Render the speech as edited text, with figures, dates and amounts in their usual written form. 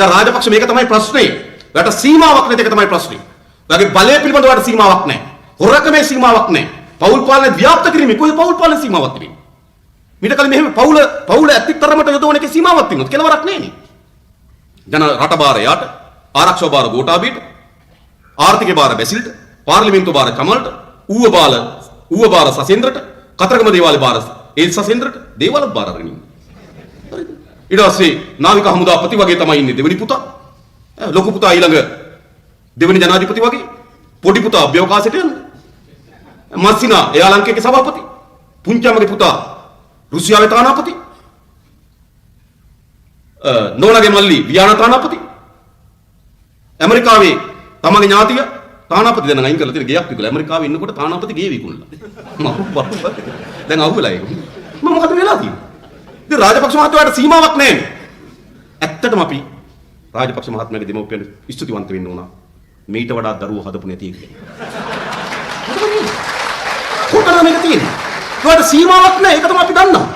ඉතින් රාජපක්ෂ මේක තමයි ප්‍රශ්නේ. ඔයාලට සීමාවක් නැති එක තමයි ප්‍රශ්නේ. ඔයාගේ බලය පිළිබඳව ඔයාලට සීමාවක් නැහැ. හොරකමේ සීමාවක් නැහැ. පෞල් පාලනය ව්‍යාප්ත කිරීමේ කොයි පෞල් පාලන සීමාවක් තිබෙන්නේ? මීට කලින් මෙහෙම පෞල ඇතිතරමට යොදවන එකේ සීමාවක් තියෙනවා. කෙලවරක් නැහැනේ. ජන රට බාරයට, ආරක්ෂක බාර ගෝඨාභයට, ආර්ථික බාර බැසිල්ට, පාර්ලිමේන්තු බාර කමල්ට, ඌව බාර සසේන්ද්‍රට, කතරගම දේවාලේ බාර ඒ සසේන්ද්‍රට දේවාලත් බාර අරගෙන ඉන්නේ. හරිද? ඊට පස්සේ නාවික හමුදාපති වගේ තමයි ඉන්නේ දෙවෙනි පුතා. ලොකු පුතා ඊළඟ දෙවෙනි ජනාධිපති වගේ. පොඩි පුතා අභ්‍යවකාශයට යනවා. මස්සිනා එයා ලංකේගේ සභාපති. පුංචාමගේ පුතා රුසියාවේ තානාපති. නෝනාගේ මල්ලි වියනා තානාපති. ඇමරිකාවේ තමගේ ඥාතිය තානාපති දැන් අයින් කරලා තියෙන ගෙයක් විකුණලා. ඇමරිකාවේ ඉන්නකොට තානාපති ගේ විකුණලා. දැන් අහුවෙලා ඒක. මොකද වෙලා තියෙන්නේ? ඉතින් රාජපක්ෂ මහත්තයාට සීමාවක් නැහැ. ඇත්තටම අපි රාජපක්ෂ මහත්මයාගේ දෙමව්පියන් ස්තුතිවන්ත වෙන්න ඕන. මේට වඩා දරුවෝ හදපු නැති එක. කොතනද මේක තියෙන්නේ? ඒකට සීමාවක් නැහැ. ඒක තමයි අපි දන්නවා.